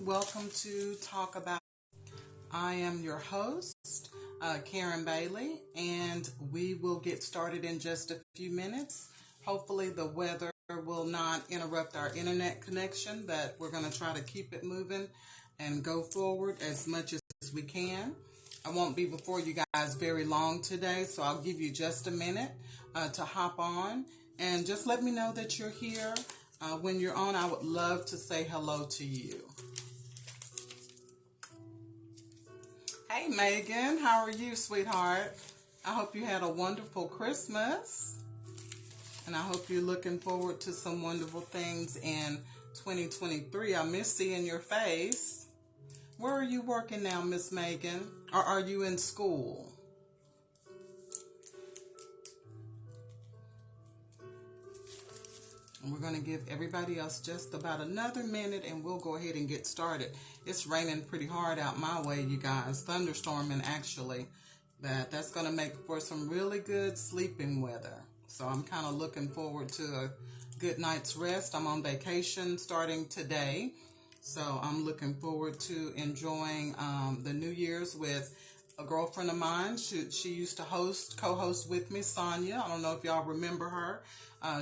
Welcome to Talk About. I am your host, Karen Bailey, and we will get started in just a few minutes. Hopefully, the weather will not interrupt our internet connection, but we're going to try to keep it moving and go forward as much as we can. I won't be before you guys very long today, so I'll give you just a minute to hop on and just let me know that you're here. When you're on, I would love to say hello to you. Hey Megan, how are you, sweetheart? I hope you had a wonderful Christmas, and I hope you're looking forward to some wonderful things in 2023. I miss seeing your face. Where are you working now, Miss Megan? Or are you in school? And we're going to give everybody else just about another minute and we'll go ahead and get started. It's raining pretty hard out my way, you guys. Thunderstorming, actually. That's going to make for some really good sleeping weather. So I'm kind of looking forward to a good night's rest. I'm on vacation starting today. So I'm looking forward to enjoying the New Year's with a girlfriend of mine. She used to co-host with me, Sonia. I don't know if y'all remember her.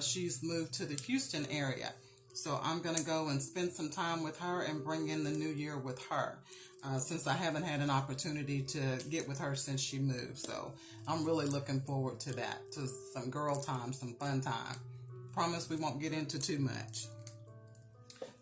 She's moved to the Houston area. So I'm going to go and spend some time with her and bring in the new year with her. Since I haven't had an opportunity to get with her since she moved. So I'm really looking forward to that. To some girl time, some fun time. Promise we won't get into too much.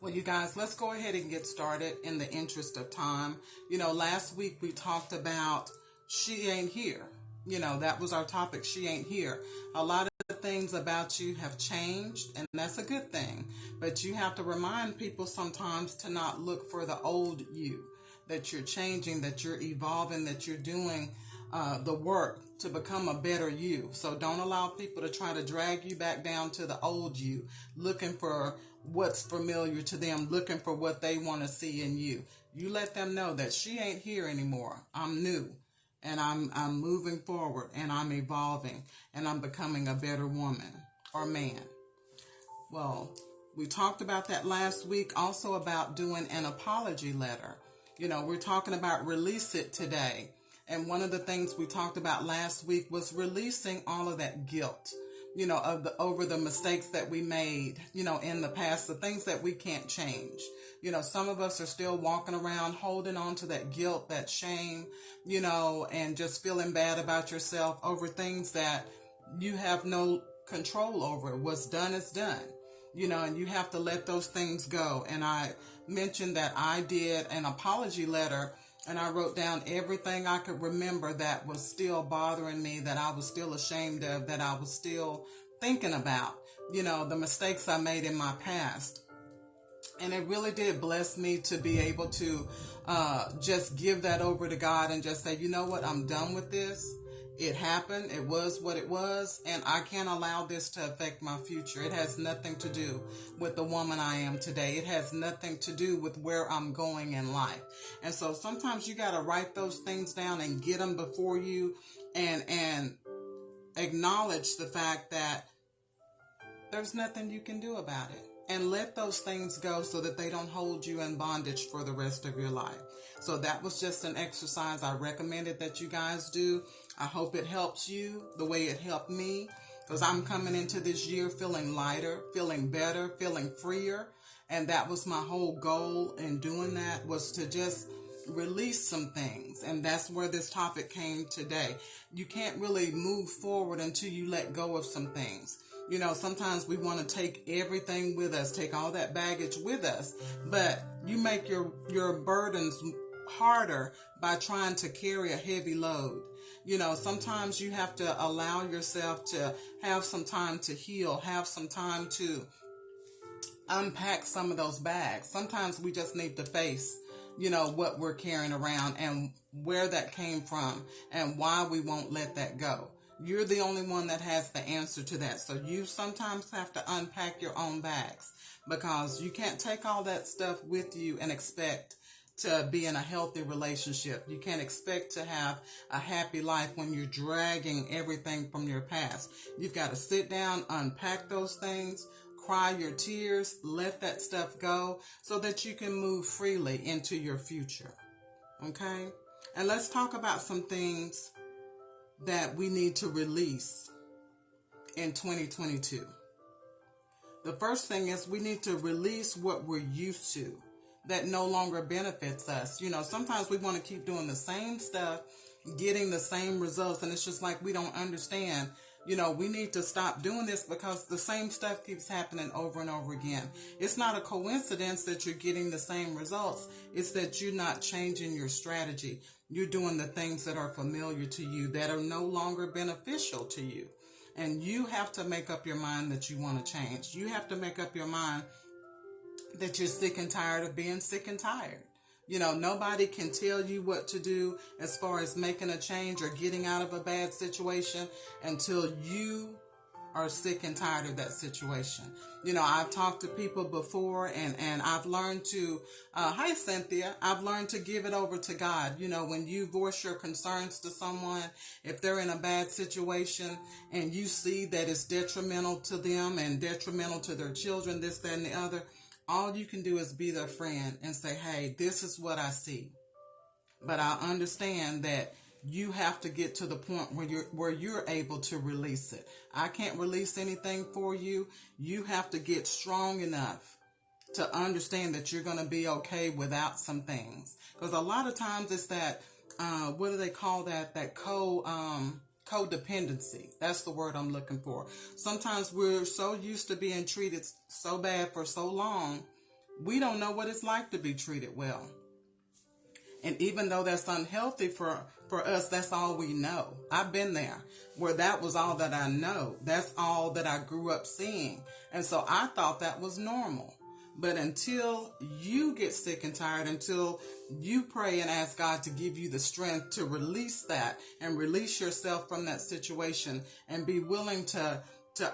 Well, you guys, let's go ahead and get started in the interest of time. Last week we talked about she ain't here. That was our topic, she ain't here. A lot of things about you have changed, and that's a good thing. But you have to remind people sometimes to not look for the old you, that you're changing, that you're evolving, that you're doing the work to become a better you. So don't allow people to try to drag you back down to the old you, looking for what's familiar to them, looking for what they want to see in you. You let them know that she ain't here anymore. I'm new, and I'm moving forward, and I'm evolving, and I'm becoming a better woman or man. Well, we talked about that last week, also about doing an apology letter. We're talking about release it today. And one of the things we talked about last week was releasing all of that guilt, over the mistakes that we made, in the past, the things that we can't change. Some of us are still walking around holding on to that guilt, that shame, and just feeling bad about yourself over things that you have no control over. What's done is done, and you have to let those things go. And I mentioned that I did an apology letter, and I wrote down everything I could remember that was still bothering me, that I was still ashamed of, that I was still thinking about, the mistakes I made in my past. And it really did bless me to be able to just give that over to God and just say, you know what, I'm done with this. It happened. It was what it was. And I can't allow this to affect my future. It has nothing to do with the woman I am today. It has nothing to do with where I'm going in life. And so sometimes you got to write those things down and get them before you and acknowledge the fact that there's nothing you can do about it. And let those things go so that they don't hold you in bondage for the rest of your life. So that was just an exercise I recommended that you guys do. I hope it helps you the way it helped me, because I'm coming into this year feeling lighter, feeling better, feeling freer. And that was my whole goal in doing that, was to just release some things. And that's where this topic came today. You can't really move forward until you let go of some things. Sometimes we want to take everything with us, take all that baggage with us, but you make your burdens harder by trying to carry a heavy load. Sometimes you have to allow yourself to have some time to heal, have some time to unpack some of those bags. Sometimes we just need to face, what we're carrying around and where that came from and why we won't let that go. You're the only one that has the answer to that. So you sometimes have to unpack your own bags, because you can't take all that stuff with you and expect to be in a healthy relationship. You can't expect to have a happy life when you're dragging everything from your past. You've got to sit down, unpack those things, cry your tears, let that stuff go so that you can move freely into your future. Okay? And let's talk about some things that we need to release in 2022. The first thing is we need to release what we're used to that no longer benefits us. Sometimes we want to keep doing the same stuff, getting the same results, and it's just like we don't understand. We need to stop doing this because the same stuff keeps happening over and over again. It's not a coincidence that you're getting the same results. It's that you're not changing your strategy. You're doing the things that are familiar to you, that are no longer beneficial to you. And you have to make up your mind that you want to change. You have to make up your mind that you're sick and tired of being sick and tired. Nobody can tell you what to do as far as making a change or getting out of a bad situation until you are sick and tired of that situation. I've talked to people before and I've learned to, hi Cynthia, I've learned to give it over to God. When you voice your concerns to someone, if they're in a bad situation and you see that it's detrimental to them and detrimental to their children, this, that, and the other, all you can do is be their friend and say, hey, this is what I see. But I understand that you have to get to the point where you're able to release it. I can't release anything for you. You have to get strong enough to understand that you're going to be okay without some things. Because a lot of times it's that, what do they call that? That codependency. That's the word I'm looking for. Sometimes we're so used to being treated so bad for so long, we don't know what it's like to be treated well. And even though that's unhealthy for us, that's all we know. I've been there where that was all that I know. That's all that I grew up seeing. And so I thought that was normal. But until you get sick and tired, until you pray and ask God to give you the strength to release that and release yourself from that situation and be willing to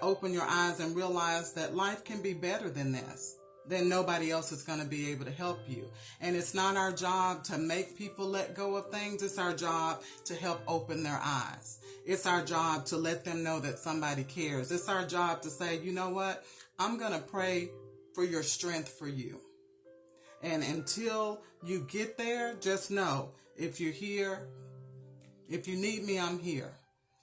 open your eyes and realize that life can be better than this, then nobody else is going to be able to help you. And it's not our job to make people let go of things. It's our job to help open their eyes. It's our job to let them know that somebody cares. It's our job to say, you know what? I'm going to pray for your strength for you. And until you get there, just know, if you're here, if you need me, I'm here.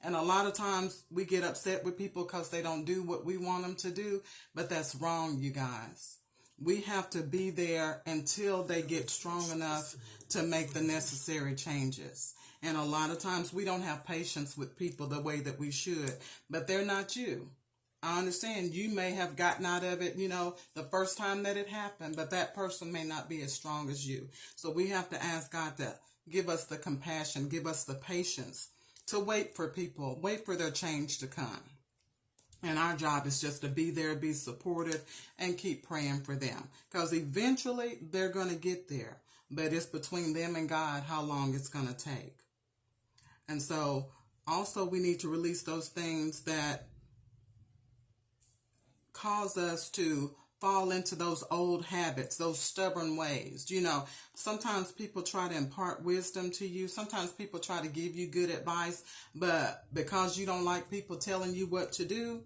And a lot of times we get upset with people because they don't do what we want them to do, but that's wrong, you guys. We have to be there until they get strong enough to make the necessary changes. And a lot of times we don't have patience with people the way that we should, but they're not you. I understand you may have gotten out of it, the first time that it happened, but that person may not be as strong as you. So we have to ask God to give us the compassion, give us the patience to wait for people, wait for their change to come. And our job is just to be there, be supportive, and keep praying for them. Because eventually they're going to get there. But it's between them and God how long it's going to take. And so also we need to release those things that cause us to fall into those old habits, those stubborn ways. Sometimes people try to impart wisdom to you. Sometimes people try to give you good advice, but because you don't like people telling you what to do,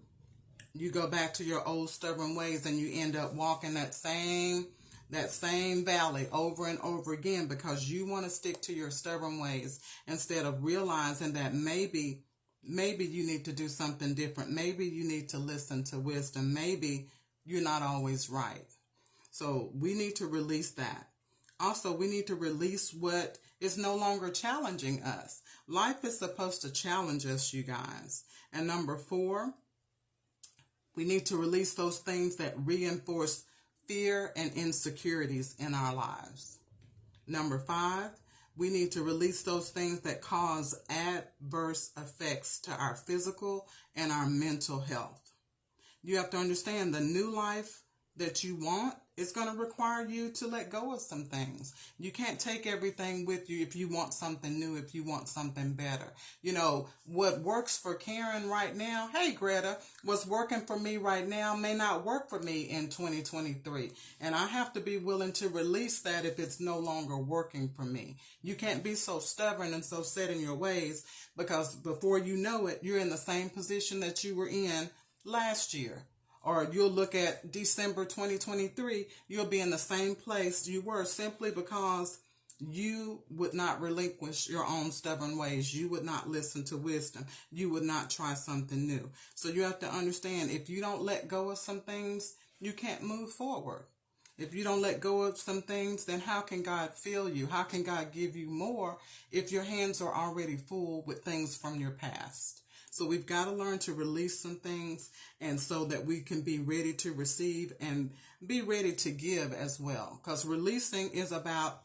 you go back to your old stubborn ways and you end up walking that same valley over and over again because you want to stick to your stubborn ways instead of realizing that maybe you need to do something different. Maybe you need to listen to wisdom. Maybe you're not always right. So we need to release that. Also, we need to release what is no longer challenging us. Life is supposed to challenge us, you guys. And number 4, we need to release those things that reinforce fear and insecurities in our lives. Number 5, we need to release those things that cause adverse effects to our physical and our mental health. You have to understand the new life that you want is going to require you to let go of some things. You can't take everything with you if you want something new, if you want something better. What works for Karen right now, hey Greta, what's working for me right now may not work for me in 2023. And I have to be willing to release that if it's no longer working for me. You can't be so stubborn and so set in your ways because before you know it, you're in the same position that you were in last year or you'll look at December 2023, you'll be in the same place you were simply because you would not relinquish your own stubborn ways. You would not listen to wisdom. You would not try something new. So you have to understand, if you don't let go of some things, you can't move forward. If you don't let go of some things, then how can God fill you? How can God give you more if your hands are already full with things from your past? So we've got to learn to release some things, and so that we can be ready to receive and be ready to give as well. Because releasing is about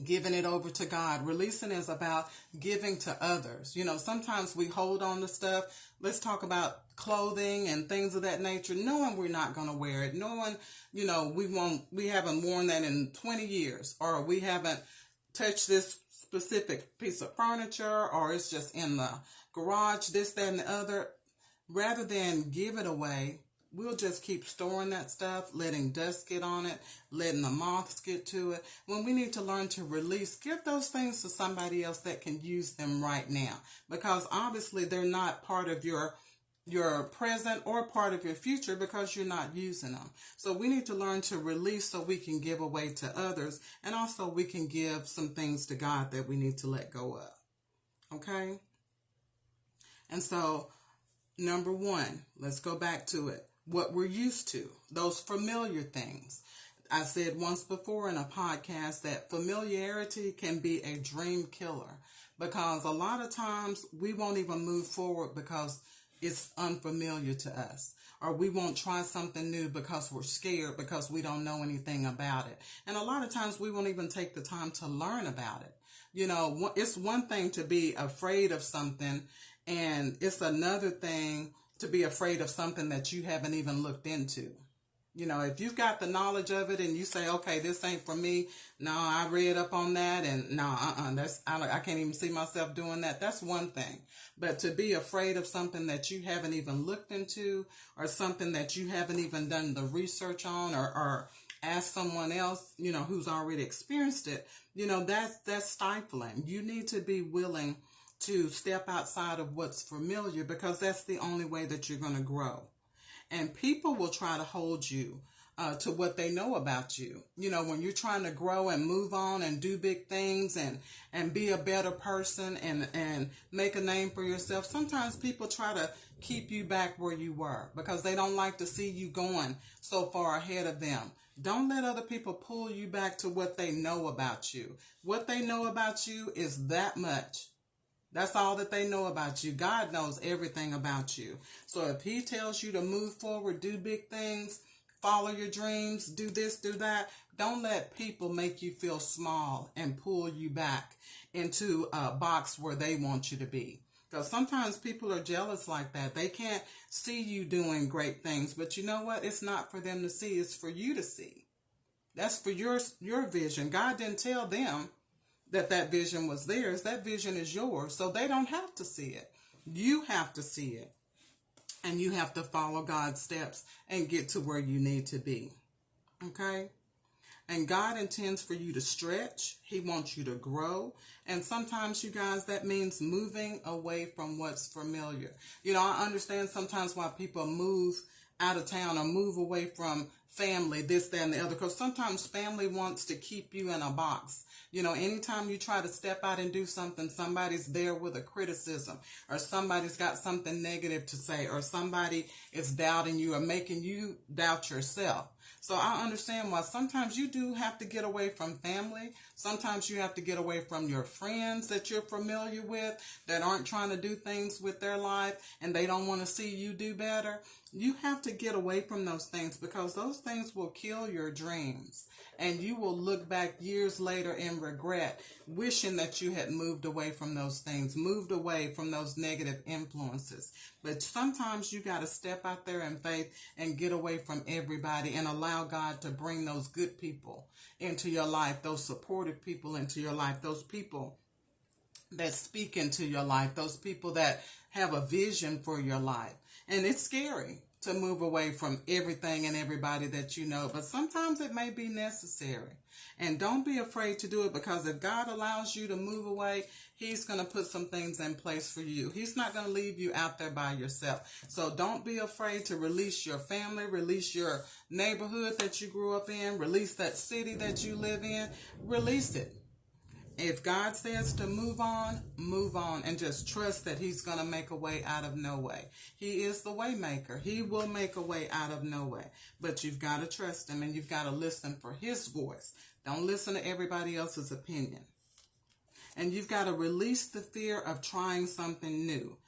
giving it over to God. Releasing is about giving to others. You know, sometimes we hold on to stuff. Let's talk about clothing and things of that nature, knowing we're not going to wear it, knowing, you know, we haven't worn that in 20 years, or we haven't touched this specific piece of furniture, or it's just in the garage, this, that, and the other. Rather than give it away, we'll just keep storing that stuff, letting dust get on it, letting the moths get to it. When we need to learn to release, give those things to somebody else that can use them right now. Because obviously they're not part of your present or part of your future, because you're not using them. So we need to learn to release so we can give away to others. And also we can give some things to God that we need to let go of. Okay? And so, number one, let's go back to it. What we're used to, those familiar things. I said once before in a podcast that familiarity can be a dream killer, because a lot of times we won't even move forward because it's unfamiliar to us, or we won't try something new because we're scared, because we don't know anything about it. And a lot of times we won't even take the time to learn about it. You know, it's one thing to be afraid of something, and it's another thing to be afraid of something that you haven't even looked into. You know, if you've got the knowledge of it and you say, okay, this ain't for me. No, I read up on that, and no, I can't even see myself doing that. That's one thing. But to be afraid of something that you haven't even looked into, or something that you haven't even done the research on, or ask someone else, you know, who's already experienced it, you know, that's stifling. You need to be willing to step outside of what's familiar, because that's the only way that you're going to grow. And people will try to hold you to what they know about you. You know, when you're trying to grow and move on and do big things and be a better person and make a name for yourself, sometimes people try to keep you back where you were, because they don't like to see you going so far ahead of them. Don't let other people pull you back to what they know about you. What they know about you is that much. That's all that they know about you. God knows everything about you. So if he tells you to move forward, do big things, follow your dreams, do this, do that, don't let people make you feel small and pull you back into a box where they want you to be. Because sometimes people are jealous like that. They can't see you doing great things. But you know what? It's not for them to see. It's for you to see. That's for your vision. God didn't tell them that vision was theirs. That vision is yours. So they don't have to see it. You have to see it. And you have to follow God's steps and get to where you need to be. Okay? And God intends for you to stretch. He wants you to grow. And sometimes, you guys, that means moving away from what's familiar. You know, I understand sometimes why people move out of town or move away from family, this, that, and the other, because sometimes family wants to keep you in a box. You know, anytime you try to step out and do something, somebody's there with a criticism, or somebody's got something negative to say, or somebody is doubting you or making you doubt yourself. So I understand why sometimes you do have to get away from family. Sometimes you have to get away from your friends that you're familiar with, that aren't trying to do things with their life and they don't want to see you do better. You have to get away from those things, because those things will kill your dreams. And you will look back years later in regret, wishing that you had moved away from those things, moved away from those negative influences. But sometimes you got to step out there in faith and get away from everybody and allow God to bring those good people into your life, those supportive people into your life, those people that speak into your life, those people that have a vision for your life. And it's scary to move away from everything and everybody that you know, but sometimes it may be necessary. And don't be afraid to do it, because if God allows you to move away, He's going to put some things in place for you. He's not going to leave you out there by yourself. So don't be afraid to release your family, release your neighborhood that you grew up in, release that city that you live in, release it. If God says to move on, and just trust that He's going to make a way out of no way. He is the way maker. He will make a way out of no way. But you've got to trust Him, and you've got to listen for His voice. Don't listen to everybody else's opinion. And you've got to release the fear of trying something new.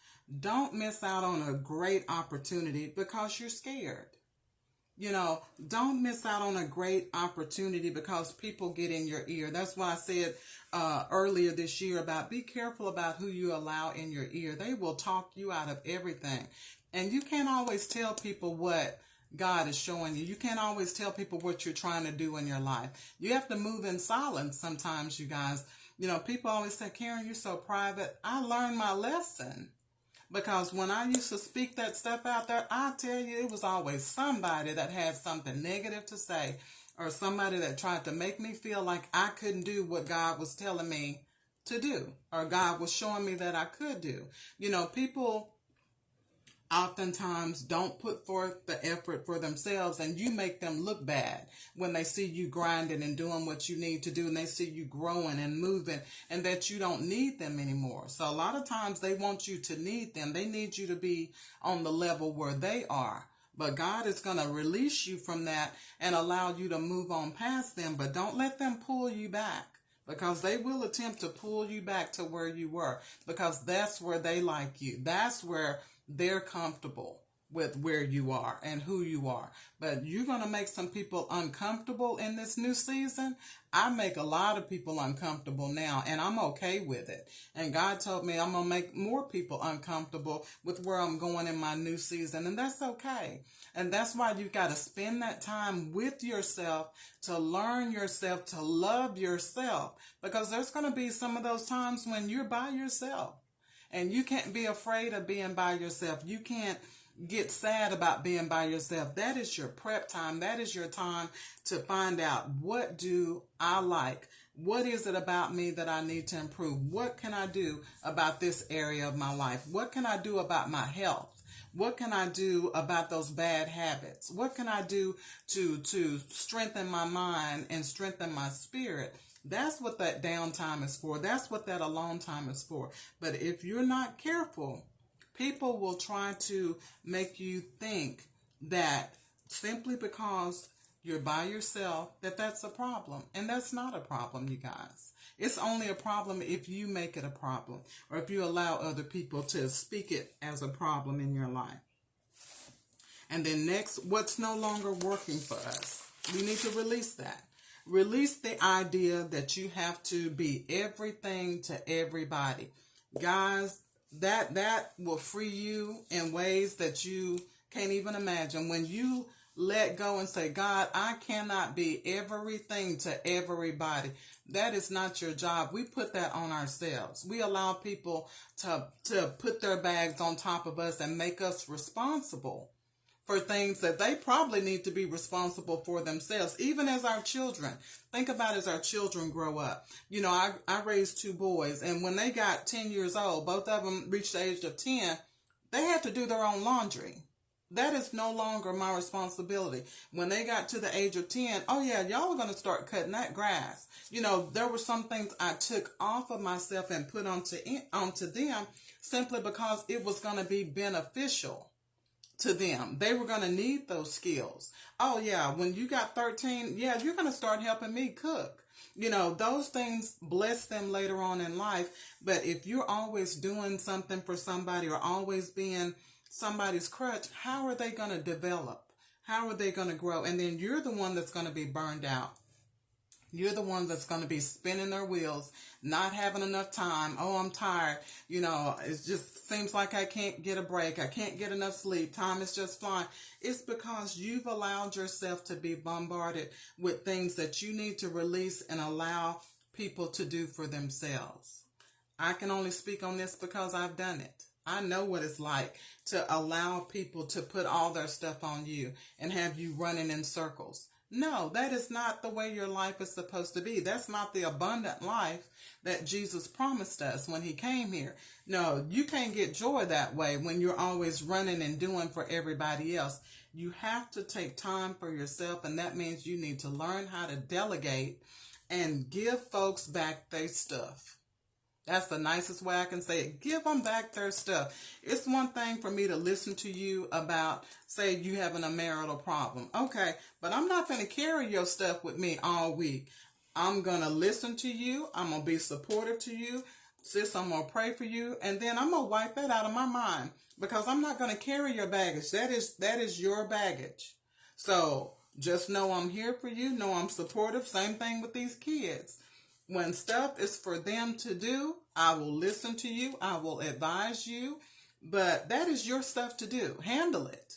Don't miss out on a great opportunity because you're scared. Don't miss out on a great opportunity because people get in your ear. That's why I said earlier this year about be careful about who you allow in your ear. They will talk you out of everything. And you can't always tell people what God is showing you. You can't always tell people what you're trying to do in your life. You have to move in silence sometimes, you guys. People always say, Karen, you're so private. I learned my lesson. Because when I used to speak that stuff out there, I tell you, it was always somebody that had something negative to say, or somebody that tried to make me feel like I couldn't do what God was telling me to do, or God was showing me that I could do. People oftentimes don't put forth the effort for themselves, and you make them look bad when they see you grinding and doing what you need to do, and they see you growing and moving, and that you don't need them anymore. So a lot of times they want you to need them. They need you to be on the level where they are. But God is going to release you from that and allow you to move on past them. But don't let them pull you back, because they will attempt to pull you back to where you were, because that's where they like you. That's where they're comfortable with where you are and who you are. But you're going to make some people uncomfortable in this new season. I make a lot of people uncomfortable now, and I'm okay with it. And God told me I'm going to make more people uncomfortable with where I'm going in my new season, and that's okay. And that's why you've got to spend that time with yourself, to learn yourself, to love yourself, because there's going to be some of those times when you're by yourself. And you can't be afraid of being by yourself. You can't get sad about being by yourself. That is your prep time. That is your time to find out, what do I like? What is it about me that I need to improve? What can I do about this area of my life? What can I do about my health? What can I do about those bad habits? What can I do to strengthen my mind and strengthen my spirit? That's what that downtime is for. That's what that alone time is for. But if you're not careful, people will try to make you think that simply because you're by yourself, that's a problem. And that's not a problem, you guys. It's only a problem if you make it a problem, or if you allow other people to speak it as a problem in your life. And then next, what's no longer working for us? We need to release that. Release the idea that you have to be everything to everybody. Guys, that will free you in ways that you can't even imagine. When you let go and say, God, I cannot be everything to everybody. That is not your job. We put that on ourselves. We allow people to put their bags on top of us and make us responsible for things that they probably need to be responsible for themselves, even as our children. Think about as our children grow up. I raised 2 boys, and when they got 10 years old, both of them reached the age of 10, they had to do their own laundry. That is no longer my responsibility. When they got to the age of 10, oh yeah, y'all are going to start cutting that grass. There were some things I took off of myself and put onto them simply because it was going to be beneficial to them. They were going to need those skills. Oh yeah, when you got 13, yeah, you're going to start helping me cook. Those things bless them later on in life. But if you're always doing something for somebody, or always being somebody's crutch, how are they going to develop? How are they going to grow? And then you're the one that's going to be burned out. You're the one that's going to be spinning their wheels, not having enough time. Oh, I'm tired. It just seems like I can't get a break. I can't get enough sleep. Time is just flying. It's because you've allowed yourself to be bombarded with things that you need to release and allow people to do for themselves. I can only speak on this because I've done it. I know what it's like to allow people to put all their stuff on you and have you running in circles. No, that is not the way your life is supposed to be. That's not the abundant life that Jesus promised us when he came here. No, you can't get joy that way when you're always running and doing for everybody else. You have to take time for yourself, and that means you need to learn how to delegate and give folks back their stuff. That's the nicest way I can say it. Give them back their stuff. It's one thing for me to listen to you about, say, you having a marital problem. Okay, but I'm not going to carry your stuff with me all week. I'm going to listen to you. I'm going to be supportive to you. Sis, I'm going to pray for you. And then I'm going to wipe that out of my mind because I'm not going to carry your baggage. That is your baggage. So just know I'm here for you. Know I'm supportive. Same thing with these kids. When stuff is for them to do, I will listen to you. I will advise you. But that is your stuff to do. Handle it.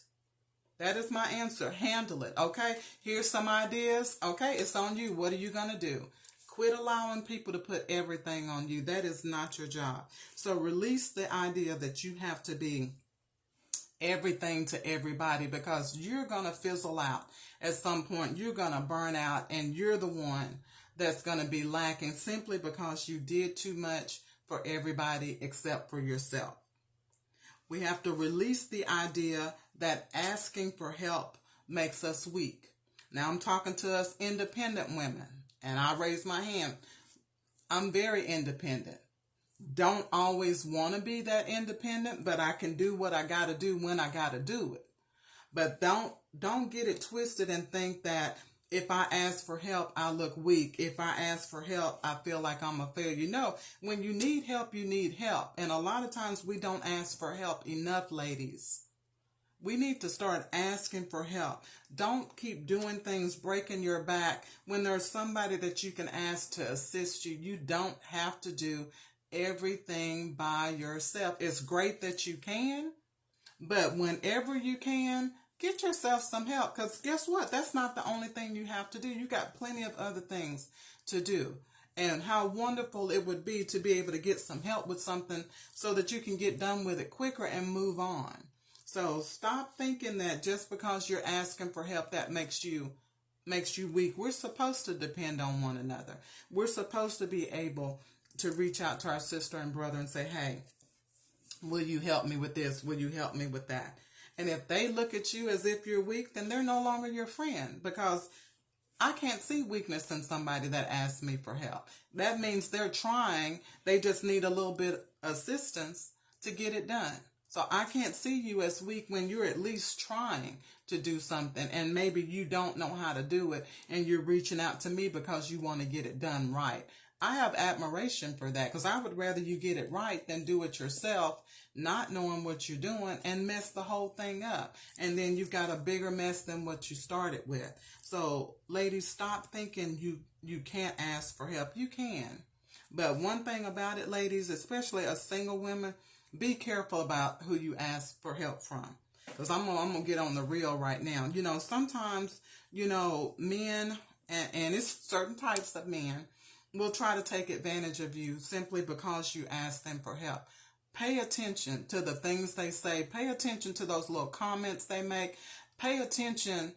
That is my answer. Handle it. Okay? Here's some ideas. Okay? It's on you. What are you going to do? Quit allowing people to put everything on you. That is not your job. So release the idea that you have to be everything to everybody because you're going to fizzle out. At some point, you're going to burn out and you're the one that's going to be lacking simply because you did too much for everybody except for yourself. We have to release the idea that asking for help makes us weak. Now I'm talking to us independent women, and I raise my hand. I'm very independent. Don't always want to be that independent, but I can do what I got to do when I got to do it. But don't get it twisted and think that if I ask for help, I look weak. If I ask for help, I feel like I'm a failure. No, when you need help, you need help. And a lot of times we don't ask for help enough, ladies. We need to start asking for help. Don't keep doing things, breaking your back when there's somebody that you can ask to assist you. You don't have to do everything by yourself. It's great that you can, but whenever you can, get yourself some help because guess what? That's not the only thing you have to do. You got plenty of other things to do. And how wonderful it would be to be able to get some help with something so that you can get done with it quicker and move on. So stop thinking that just because you're asking for help, that makes you weak. We're supposed to depend on one another. We're supposed to be able to reach out to our sister and brother and say, hey, will you help me with this? Will you help me with that? And if they look at you as if you're weak, then they're no longer your friend because I can't see weakness in somebody that asks me for help. That means they're trying. They just need a little bit of assistance to get it done. So I can't see you as weak when you're at least trying to do something and maybe you don't know how to do it and you're reaching out to me because you want to get it done right. I have admiration for that because I would rather you get it right than do it yourself, not knowing what you're doing and mess the whole thing up. And then you've got a bigger mess than what you started with. So ladies, stop thinking you can't ask for help. You can. But one thing about it, ladies, especially as single women, be careful about who you ask for help from. Because I'm going to get on the real right now. You know, sometimes, men, and it's certain types of men, will try to take advantage of you simply because you ask them for help. Pay attention to the things they say. Pay attention to those little comments they make. Pay attention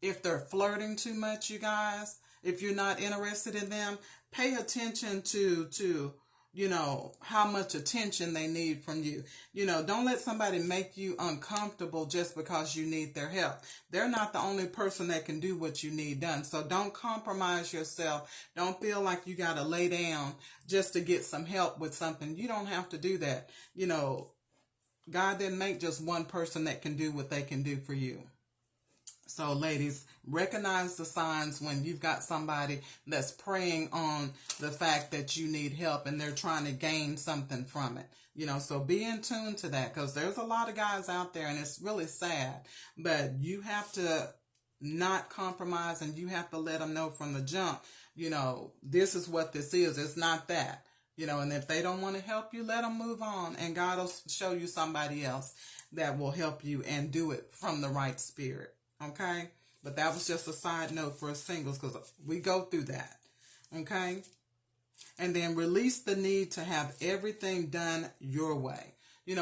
if they're flirting too much, you guys. If you're not interested in them, pay attention to how much attention they need from you. Don't let somebody make you uncomfortable just because you need their help. They're not the only person that can do what you need done. So don't compromise yourself. Don't feel like you got to lay down just to get some help with something. You don't have to do that. God didn't make just one person that can do what they can do for you. So ladies, recognize the signs when you've got somebody that's preying on the fact that you need help and they're trying to gain something from it. So be in tune to that because there's a lot of guys out there and it's really sad. But you have to not compromise and you have to let them know from the jump, this is what this is. It's not that. And if they don't want to help you, let them move on and God will show you somebody else that will help you and do it from the right spirit. Okay, but that was just a side note for singles because we go through that. Okay, and then release the need to have everything done your way.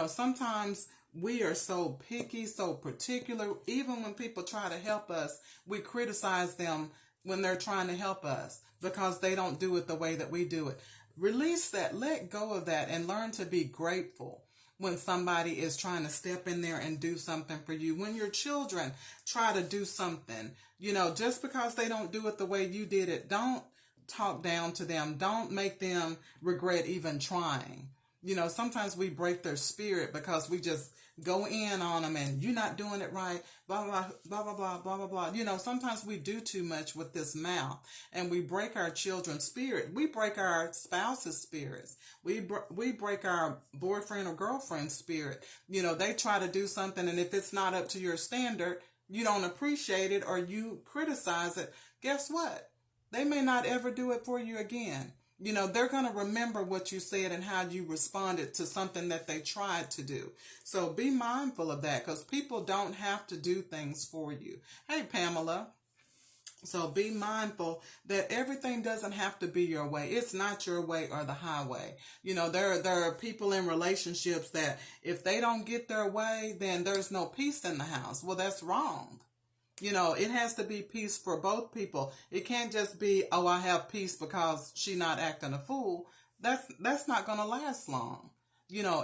Sometimes we are so picky, so particular. Even when people try to help us, we criticize them when they're trying to help us because they don't do it the way that we do it. Release that, let go of that, and learn to be grateful when somebody is trying to step in there and do something for you. When your children try to do something, just because they don't do it the way you did it, don't talk down to them. Don't make them regret even trying. Sometimes we break their spirit because we just go in on them and you're not doing it right, blah, blah, blah, blah, blah, blah, blah, blah. Sometimes we do too much with this mouth and we break our children's spirit. We break our spouse's spirits. We break our boyfriend or girlfriend's spirit. They try to do something, and if it's not up to your standard, you don't appreciate it or you criticize it. Guess what? They may not ever do it for you again. They're going to remember what you said and how you responded to something that they tried to do. So be mindful of that, because people don't have to do things for you. Hey, Pamela. So be mindful that everything doesn't have to be your way. It's not your way or the highway. There are people in relationships that if they don't get their way, then there's no peace in the house. Well, that's wrong. It has to be peace for both people. It can't just be, oh, I have peace because she's not acting a fool. That's not going to last long.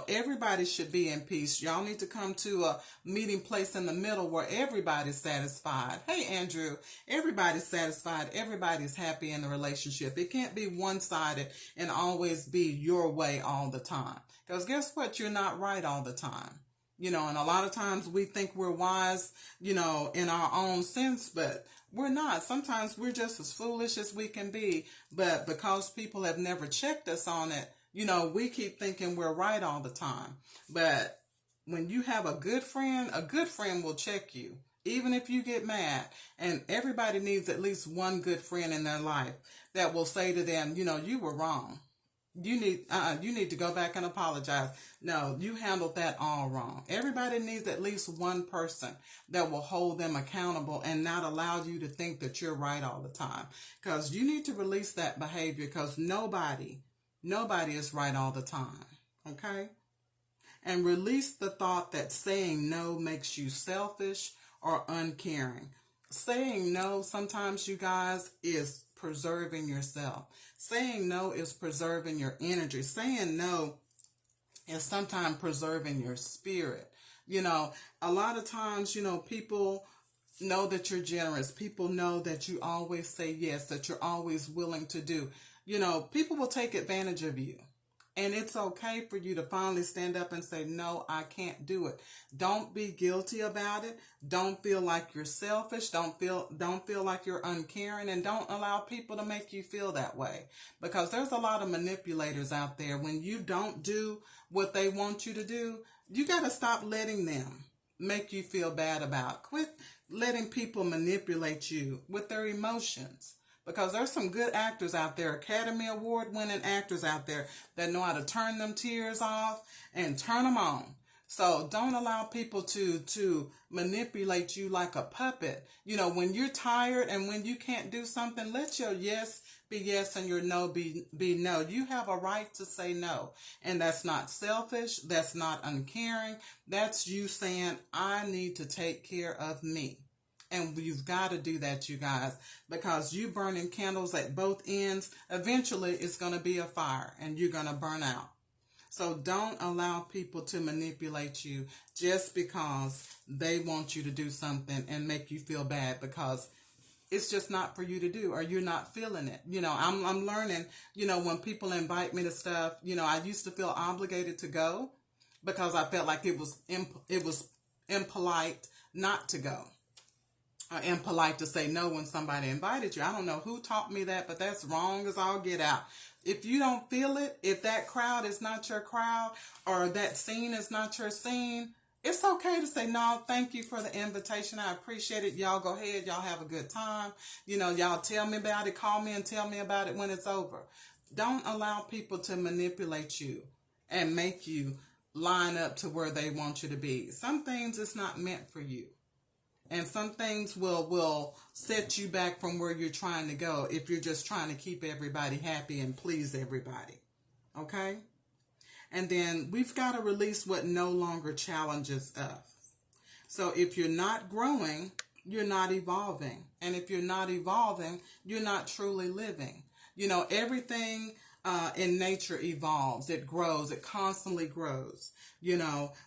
Everybody should be in peace. Y'all need to come to a meeting place in the middle where everybody's satisfied. Hey, Andrew, everybody's satisfied. Everybody's happy in the relationship. It can't be one-sided and always be your way all the time. Because guess what? You're not right all the time. And a lot of times we think we're wise, in our own sense, but we're not. Sometimes we're just as foolish as we can be. But because people have never checked us on it, we keep thinking we're right all the time. But when you have a good friend will check you, even if you get mad. And everybody needs at least one good friend in their life that will say to them, you were wrong. You need to go back and apologize. No, you handled that all wrong. Everybody needs at least one person that will hold them accountable and not allow you to think that you're right all the time. Because you need to release that behavior, because nobody is right all the time. Okay? And release the thought that saying no makes you selfish or uncaring. Saying no sometimes, you guys, is preserving yourself. Saying no is preserving your energy. Saying no is sometimes preserving your spirit. A lot of times, people know that you're generous. People know that you always say yes, that you're always willing to do. People will take advantage of you. And it's okay for you to finally stand up and say, no, I can't do it. Don't be guilty about it. Don't feel like you're selfish. Don't feel like you're uncaring, and don't allow people to make you feel that way. Because there's a lot of manipulators out there. When you don't do what they want you to do, you got to stop letting them make you feel bad about it. Quit letting people manipulate you with their emotions. Because there's some good actors out there, Academy Award winning actors out there that know how to turn them tears off and turn them on. So don't allow people to manipulate you like a puppet. When you're tired and when you can't do something, let your yes be yes and your no be no. You have a right to say no. And that's not selfish. That's not uncaring. That's you saying, I need to take care of me. And you've got to do that, you guys, because you burning candles at both ends, eventually it's going to be a fire and you're going to burn out. So don't allow people to manipulate you just because they want you to do something and make you feel bad because it's just not for you to do, or you're not feeling it. I'm learning, when people invite me to stuff, I used to feel obligated to go because I felt like it was impolite not to go. Impolite to say no when somebody invited you. I don't know who taught me that, but that's wrong as all get out. If you don't feel it, if that crowd is not your crowd or that scene is not your scene, it's okay to say, no, thank you for the invitation. I appreciate it. Y'all go ahead. Y'all have a good time. Y'all tell me about it. Call me and tell me about it when it's over. Don't allow people to manipulate you and make you line up to where they want you to be. Some things it's not meant for you. And some things will set you back from where you're trying to go if you're just trying to keep everybody happy and please everybody. Okay? And then we've got to release what no longer challenges us. So if you're not growing, you're not evolving. And if you're not evolving, you're not truly living. Everything in nature evolves. It grows. It constantly grows.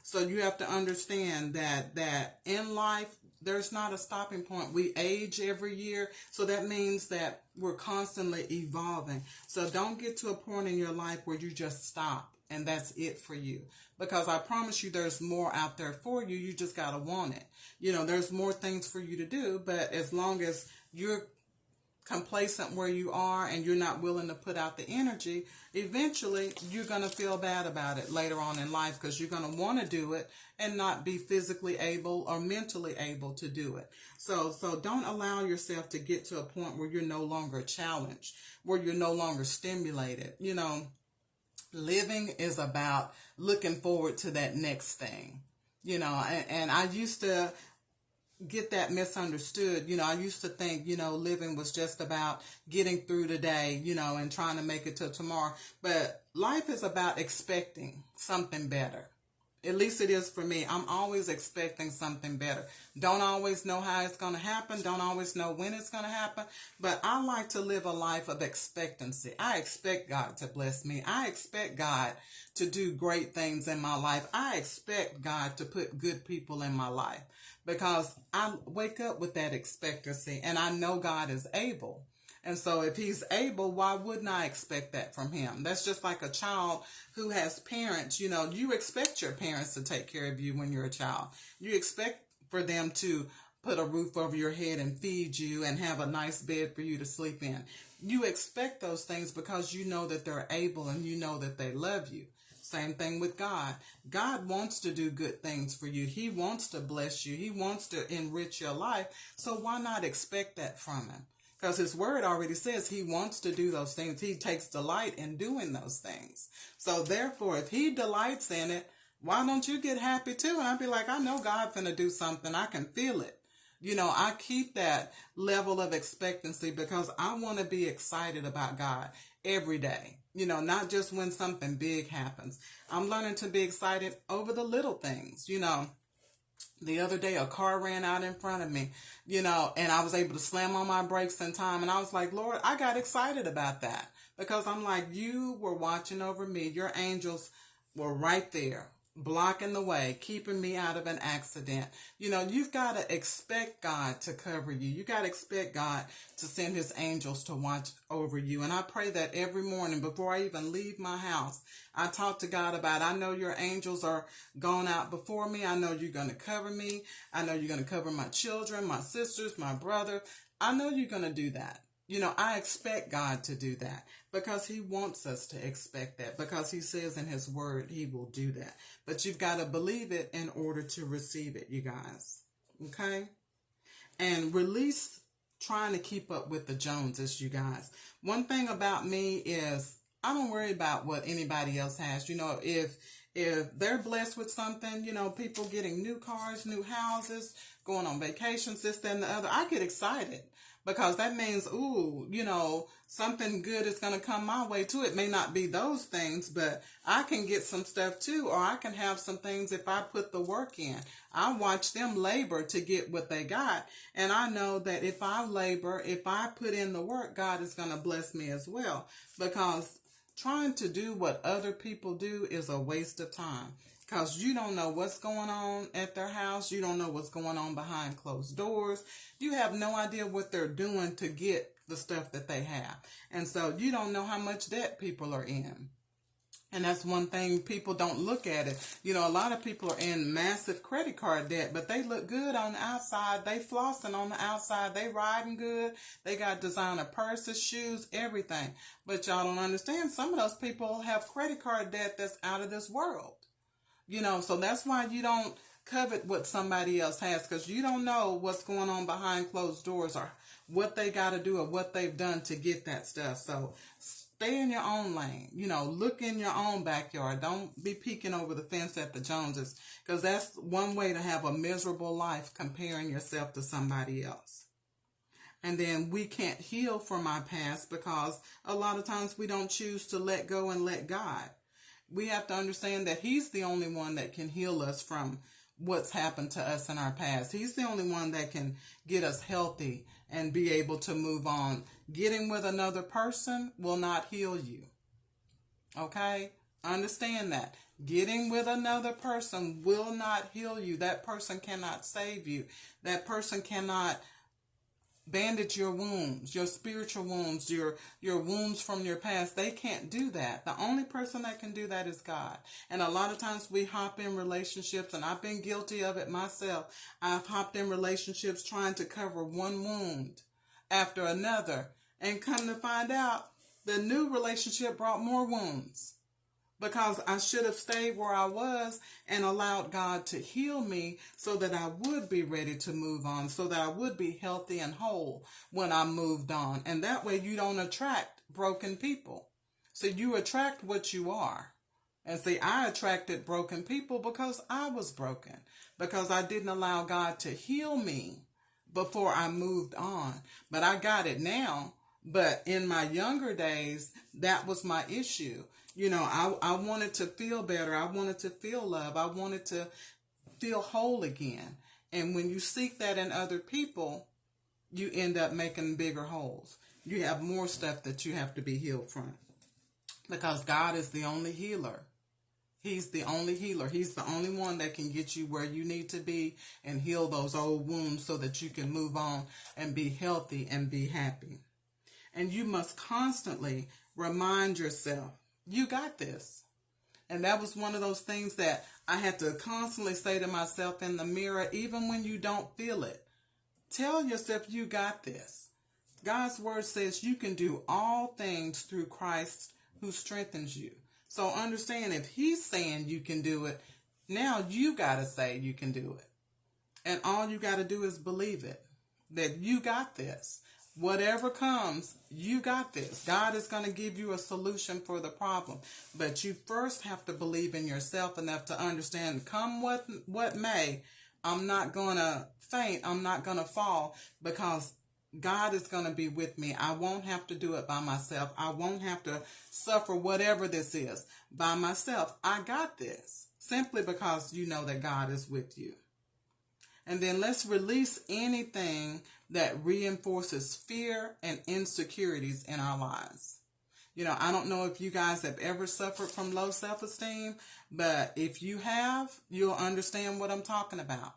So you have to understand that in life, there's not a stopping point. We age every year, so that means that we're constantly evolving. So don't get to a point in your life where you just stop and that's it for you. Because I promise you there's more out there for you. You just got to want it. There's more things for you to do, but as long as you're complacent where you are and you're not willing to put out the energy, eventually you're going to feel bad about it later on in life, because you're going to want to do it and not be physically able or mentally able to do it. So don't allow yourself to get to a point where you're no longer challenged, where you're no longer stimulated. Living is about looking forward to that next thing. And I used to get that misunderstood. I used to think, living was just about getting through today, and trying to make it till tomorrow. But life is about expecting something better. At least it is for me. I'm always expecting something better. Don't always know how it's going to happen. Don't always know when it's going to happen. But I like to live a life of expectancy. I expect God to bless me. I expect God to do great things in my life. I expect God to put good people in my life, because I wake up with that expectancy and I know God is able. And so if he's able, why wouldn't I expect that from him? That's just like a child who has parents. You expect your parents to take care of you when you're a child. You expect for them to put a roof over your head and feed you and have a nice bed for you to sleep in. You expect those things because you know that they're able and you know that they love you. Same thing with God. God wants to do good things for you. He wants to bless you. He wants to enrich your life. So why not expect that from him? Because his word already says he wants to do those things. He takes delight in doing those things. So therefore, if he delights in it, why don't you get happy too? And I'd be like, I know God's finna do something. I can feel it. I keep that level of expectancy because I want to be excited about God every day. Not just when something big happens. I'm learning to be excited over the little things. The other day, a car ran out in front of me, and I was able to slam on my brakes in time. And I was like, Lord, I got excited about that because I'm like, you were watching over me. Your angels were right there, blocking the way, keeping me out of an accident. You've got to expect God to cover you. You got to expect God to send his angels to watch over you. And I pray that every morning before I even leave my house, I talk to God about, I know your angels are gone out before me. I know you're going to cover me. I know you're going to cover my children, my sisters, my brother. I know you're going to do that. I expect God to do that because he wants us to expect that, because he says in his word he will do that. But you've got to believe it in order to receive it, you guys. Okay? And release trying to keep up with the Joneses, you guys. One thing about me is I don't worry about what anybody else has. If they're blessed with something, people getting new cars, new houses, going on vacations, this, that, and the other, I get excited. Because that means, something good is going to come my way too. It may not be those things, but I can get some stuff too, or I can have some things if I put the work in. I watch them labor to get what they got. And I know that if I labor, if I put in the work, God is going to bless me as well. Because trying to do what other people do is a waste of time. Because you don't know what's going on at their house. You don't know what's going on behind closed doors. You have no idea what they're doing to get the stuff that they have. And so you don't know how much debt people are in. And that's one thing, people don't look at it. A lot of people are in massive credit card debt, but they look good on the outside. They flossing on the outside. They riding good. They got designer purses, shoes, everything. But y'all don't understand. Some of those people have credit card debt that's out of this world. So that's why you don't covet what somebody else has, because you don't know what's going on behind closed doors or what they got to do or what they've done to get that stuff. So stay in your own lane. Look in your own backyard. Don't be peeking over the fence at the Joneses, because that's one way to have a miserable life, comparing yourself to somebody else. And then we can't heal from our past because a lot of times we don't choose to let go and let God. We have to understand that He's the only one that can heal us from what's happened to us in our past. He's the only one that can get us healthy and be able to move on. Getting with another person will not heal you. Okay? Understand that. Getting with another person will not heal you. That person cannot save you. That person cannot bandage your wounds, your spiritual wounds, your wounds from your past. They can't do that. The only person that can do that is God. And a lot of times we hop in relationships, and I've been guilty of it myself. I've hopped in relationships trying to cover one wound after another, and come to find out the new relationship brought more wounds. Because I should have stayed where I was and allowed God to heal me so that I would be ready to move on, so that I would be healthy and whole when I moved on. And that way you don't attract broken people. So you attract what you are. And see, I attracted broken people because I was broken, because I didn't allow God to heal me before I moved on. But I got it now. But in my younger days, that was my issue. You know, I wanted to feel better. I wanted to feel love. I wanted to feel whole again. And when you seek that in other people, you end up making bigger holes. You have more stuff that you have to be healed from. Because God is the only healer. He's the only healer. He's the only one that can get you where you need to be and heal those old wounds so that you can move on and be healthy and be happy. And you must constantly remind yourself, you got this. And that was one of those things that I had to constantly say to myself in the mirror, even when you don't feel it. Tell yourself you got this. God's word says you can do all things through Christ who strengthens you. So understand, if He's saying you can do it, now you got to say you can do it. And all you got to do is believe it, that you got this. Whatever comes, you got this. God is going to give you a solution for the problem. But you first have to believe in yourself enough to understand, come what may, I'm not going to faint. I'm not going to fall, because God is going to be with me. I won't have to do it by myself. I won't have to suffer whatever this is by myself. I got this, simply because you know that God is with you. And then let's release anything that reinforces fear and insecurities in our lives. You know, I don't know if you guys have ever suffered from low self-esteem, but if you have, you'll understand what I'm talking about.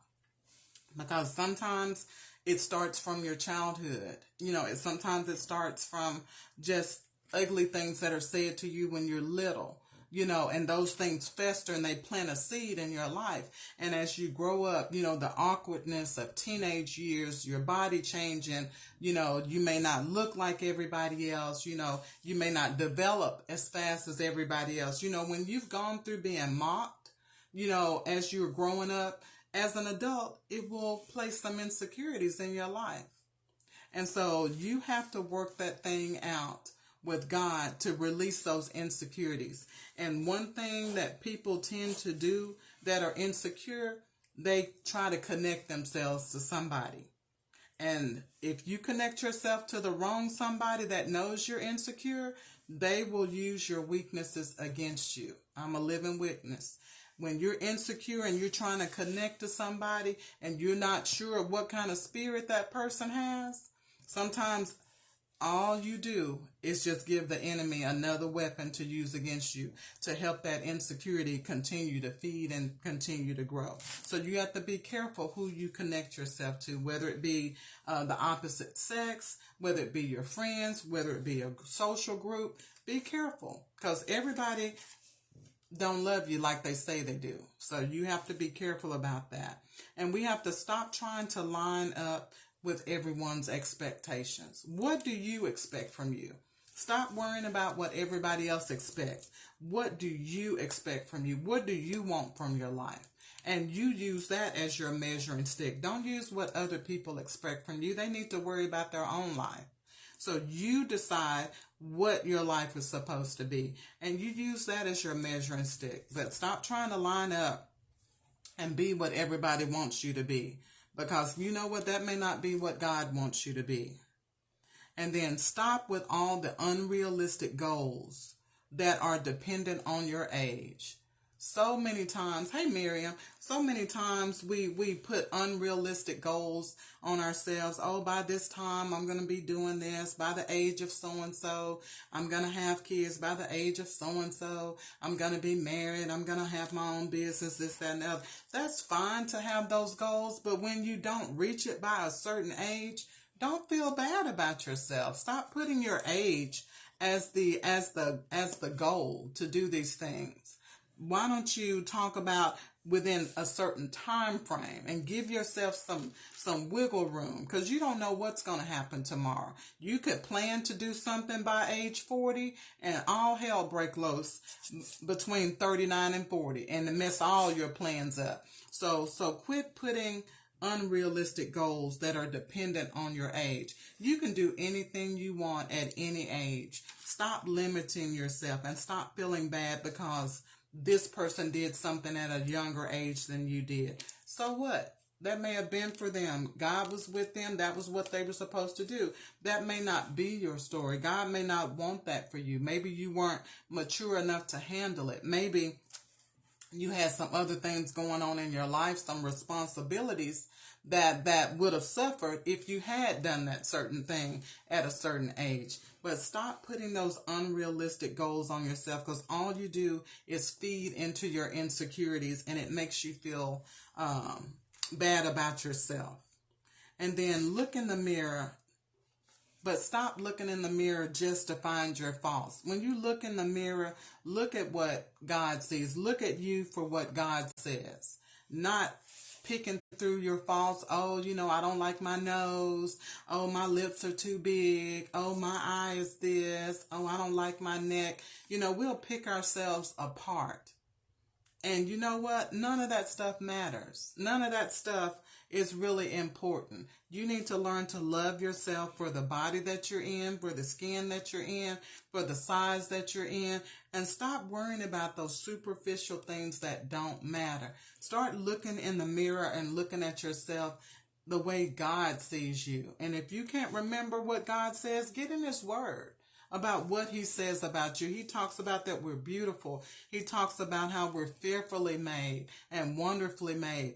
Because sometimes it starts from your childhood. You know, sometimes it starts from just ugly things that are said to you when you're little. You know, and those things fester and they plant a seed in your life. And as you grow up, you know, the awkwardness of teenage years, your body changing, you know, you may not look like everybody else, you know, you may not develop as fast as everybody else. You know, when you've gone through being mocked, you know, as you're growing up, as an adult, it will place some insecurities in your life. And so you have to work that thing out with God to release those insecurities. And one thing that people tend to do that are insecure, they try to connect themselves to somebody. And if you connect yourself to the wrong somebody that knows you're insecure, they will use your weaknesses against you. I'm a living witness. When you're insecure and you're trying to connect to somebody and you're not sure what kind of spirit that person has, sometimes all you do is just give the enemy another weapon to use against you to help that insecurity continue to feed and continue to grow. So you have to be careful who you connect yourself to, whether it be the opposite sex, whether it be your friends, whether it be a social group. Be careful, because everybody don't love you like they say they do. So you have to be careful about that. And we have to stop trying to line up with everyone's expectations. What do you expect from you? Stop worrying about what everybody else expects. What do you expect from you? What do you want from your life? And you use that as your measuring stick. Don't use what other people expect from you. They need to worry about their own life. So you decide what your life is supposed to be. And you use that as your measuring stick. But stop trying to line up and be what everybody wants you to be. Because you know what? That may not be what God wants you to be. And then stop with all the unrealistic goals that are dependent on your age. So many times, hey Miriam, so many times we put unrealistic goals on ourselves. Oh, by this time I'm going to be doing this. By the age of so-and-so, I'm going to have kids. By the age of so-and-so, I'm going to be married. I'm going to have my own business, this, that, and the other. That's fine to have those goals, but when you don't reach it by a certain age, don't feel bad about yourself. Stop putting your age as the goal to do these things. Why don't you talk about within a certain time frame and give yourself some wiggle room, because you don't know what's going to happen tomorrow. You could plan to do something by age 40 and all hell break loose between 39 and 40 and mess all your plans up. So quit putting unrealistic goals that are dependent on your age. You can do anything you want at any age. Stop limiting yourself and stop feeling bad because this person did something at a younger age than you did. So what? That may have been for them. God was with them. That was what they were supposed to do. That may not be your story. God may not want that for you. Maybe you weren't mature enough to handle it. Maybe you had some other things going on in your life, some responsibilities that would have suffered if you had done that certain thing at a certain age. But stop putting those unrealistic goals on yourself, because all you do is feed into your insecurities, and it makes you feel bad about yourself. And then look in the mirror, but stop looking in the mirror just to find your faults. When you look in the mirror, look at what God sees. Look at you for what God says. Not picking through your faults. Oh, I don't like my nose. Oh, my lips are too big. Oh, my eye is this. Oh, I don't like my neck. We'll pick ourselves apart. And you know what? None of that stuff matters. None of that stuff is really important. You need to learn to love yourself for the body that you're in, for the skin that you're in, for the size that you're in, and stop worrying about those superficial things that don't matter. Start looking in the mirror and looking at yourself the way God sees you. And if you can't remember what God says, get in His Word about what He says about you. He talks about that we're beautiful. He talks about how we're fearfully made and wonderfully made.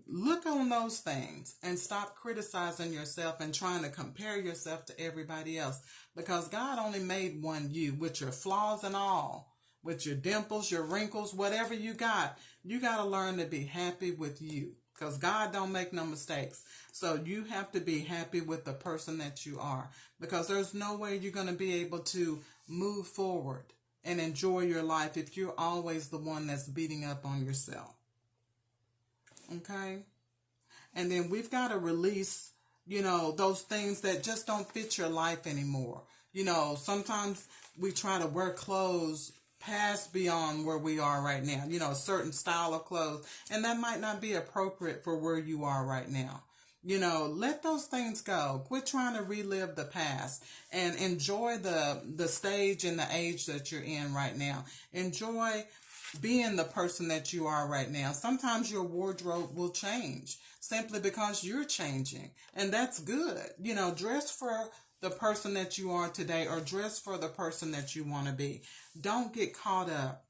Look on those things and stop criticizing yourself and trying to compare yourself to everybody else, because God only made one you, with your flaws and all, with your dimples, your wrinkles, whatever you got. You got to learn to be happy with you, because God don't make no mistakes. So you have to be happy with the person that you are, because there's no way you're going to be able to move forward and enjoy your life if you're always the one that's beating up on yourself. Okay? And then we've got to release, those things that just don't fit your life anymore. Sometimes we try to wear clothes past beyond where we are right now, a certain style of clothes, and that might not be appropriate for where you are right now. Let those things go. Quit trying to relive the past and enjoy the stage and the age that you're in right now. Enjoy being the person that you are right now. Sometimes your wardrobe will change simply because you're changing, and that's good. Dress for the person that you are today, or dress for the person that you want to be. Don't get caught up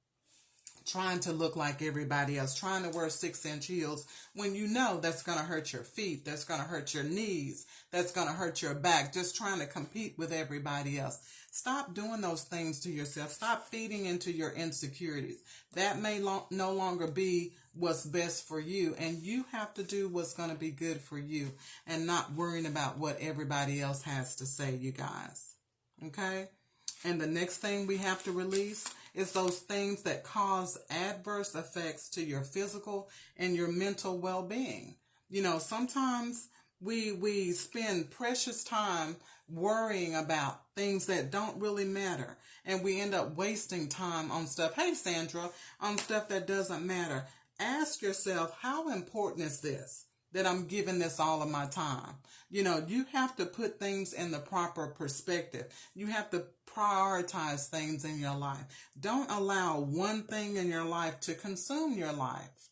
trying to look like everybody else, trying to wear 6-inch heels when you know that's going to hurt your feet, that's going to hurt your knees, that's going to hurt your back, just trying to compete with everybody else. Stop doing those things to yourself. Stop feeding into your insecurities. That may no longer be what's best for you, and you have to do what's going to be good for you and not worrying about what everybody else has to say, you guys. Okay? And the next thing we have to release is those things that cause adverse effects to your physical and your mental well-being. Sometimes we spend precious time worrying about things that don't really matter, and we end up wasting time on stuff. Hey, Sandra, on stuff that doesn't matter. Ask yourself, how important is this, that I'm giving this all of my time? You have to put things in the proper perspective. You have to prioritize things in your life. Don't allow one thing in your life to consume your life.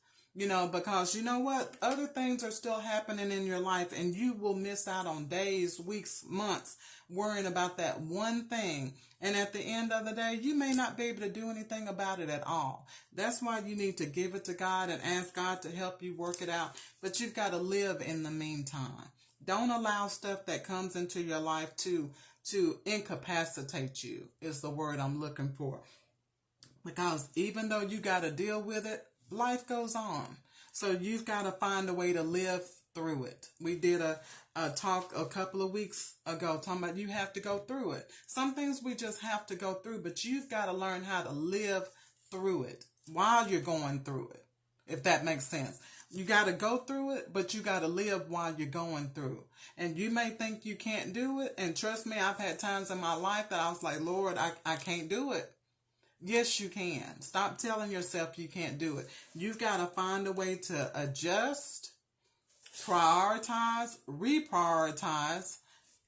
Because you know what? Other things are still happening in your life, and you will miss out on days, weeks, months worrying about that one thing. And at the end of the day, you may not be able to do anything about it at all. That's why you need to give it to God and ask God to help you work it out. But you've got to live in the meantime. Don't allow stuff that comes into your life to incapacitate you, is the word I'm looking for. Because even though you got to deal with it, life goes on. So you've got to find a way to live through it. We did a talk a couple of weeks ago talking about you have to go through it. Some things we just have to go through, but you've got to learn how to live through it while you're going through it, if that makes sense. You got to go through it, but you got to live while you're going through. And you may think you can't do it. And trust me, I've had times in my life that I was like, Lord, I can't do it. Yes, you can. Stop telling yourself you can't do it. You've got to find a way to adjust, prioritize, reprioritize,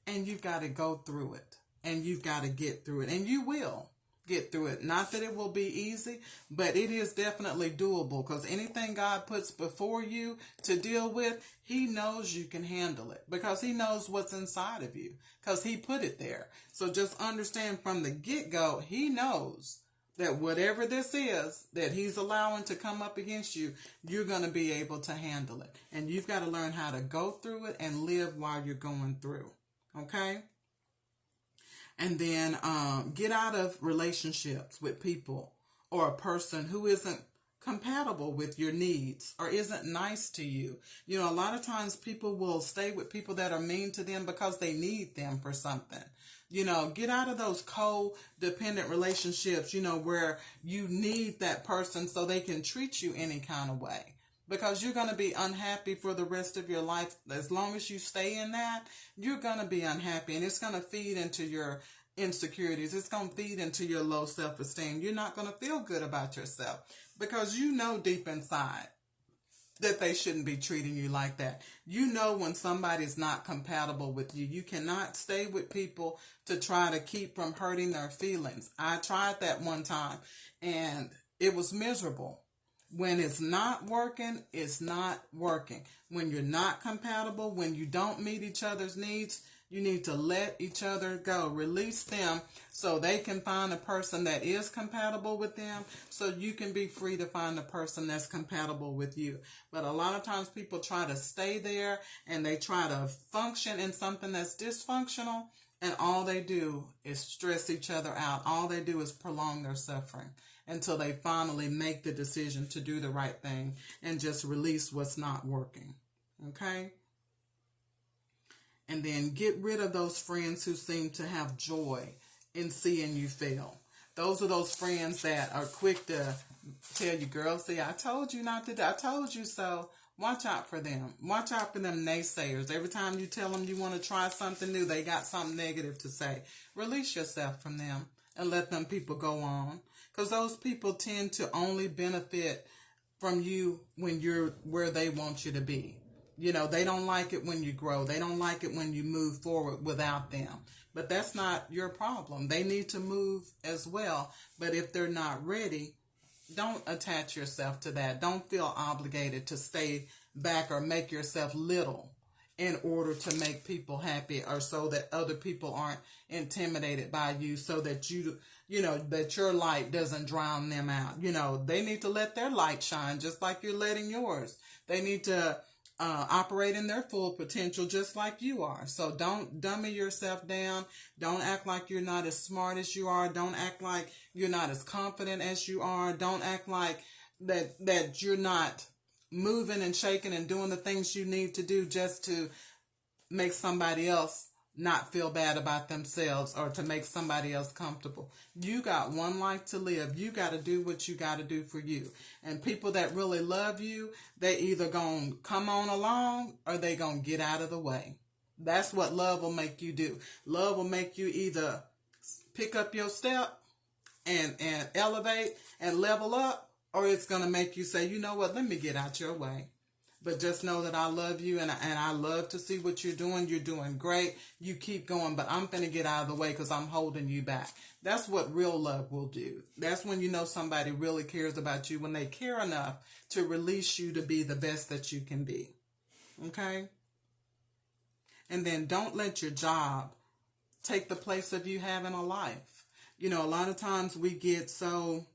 and you've got to go through it. And you've got to get through it. And you will get through it. Not that it will be easy, but it is definitely doable, because anything God puts before you to deal with, He knows you can handle it, because He knows what's inside of you, because He put it there. So just understand from the get-go, He knows that whatever this is that He's allowing to come up against you, you're going to be able to handle it. And you've got to learn how to go through it and live while you're going through. Okay? And then get out of relationships with people or a person who isn't compatible with your needs or isn't nice to you. A lot of times people will stay with people that are mean to them because they need them for something. Get out of those codependent relationships, where you need that person so they can treat you any kind of way. Because you're going to be unhappy for the rest of your life. As long as you stay in that, you're going to be unhappy. And it's going to feed into your insecurities. It's going to feed into your low self-esteem. You're not going to feel good about yourself. Because you know deep inside that they shouldn't be treating you like that. You know when somebody's not compatible with you. You cannot stay with people to try to keep from hurting their feelings. I tried that one time, and it was miserable. When it's not working, it's not working. When you're not compatible, when you don't meet each other's needs, you need to let each other go. Release them so they can find a person that is compatible with them, so you can be free to find a person that's compatible with you. But a lot of times people try to stay there and they try to function in something that's dysfunctional, and all they do is stress each other out. All they do is prolong their suffering until they finally make the decision to do the right thing and just release what's not working. Okay? And then get rid of those friends who seem to have joy in seeing you fail. Those are those friends that are quick to tell you, girl, see, I told you not to do, I told you so. Watch out for them. Watch out for them naysayers. Every time you tell them you want to try something new, they got something negative to say. Release yourself from them and let them people go on. Because those people tend to only benefit from you when you're where they want you to be. They don't like it when you grow. They don't like it when you move forward without them. But that's not your problem. They need to move as well. But if they're not ready, don't attach yourself to that. Don't feel obligated to stay back or make yourself little in order to make people happy, or so that other people aren't intimidated by you, so that that your light doesn't drown them out. They need to let their light shine just like you're letting yours. They need to operate in their full potential just like you are. So don't dummy yourself down. Don't act like you're not as smart as you are. Don't act like you're not as confident as you are. Don't act like that you're not moving and shaking and doing the things you need to do just to make somebody else not feel bad about themselves or to make somebody else comfortable. You got one life to live. You got to do what you got to do for you. And people that really love you, they either going to come on along or they going to get out of the way. That's what love will make you do. Love will make you either pick up your step and elevate and level up, or it's going to make you say, you know what, let me get out your way. But just know that I love you, and I love to see what you're doing. You're doing great. You keep going, but I'm going to get out of the way because I'm holding you back. That's what real love will do. That's when you know somebody really cares about you, when they care enough to release you to be the best that you can be. Okay? And then don't let your job take the place of you having a life. You know, a lot of times we get so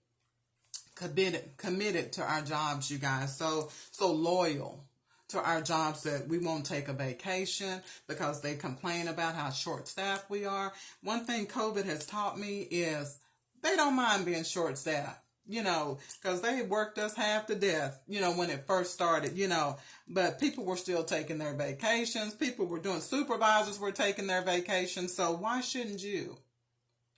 committed to our jobs, you guys, so loyal to our jobs that we won't take a vacation because they complain about how short-staffed we are. One thing COVID has taught me is they don't mind being short-staffed, you know, because they worked us half to death, you know, when it first started, you know, but people were still taking their vacations. People were doing, supervisors were taking their vacations. So why shouldn't you?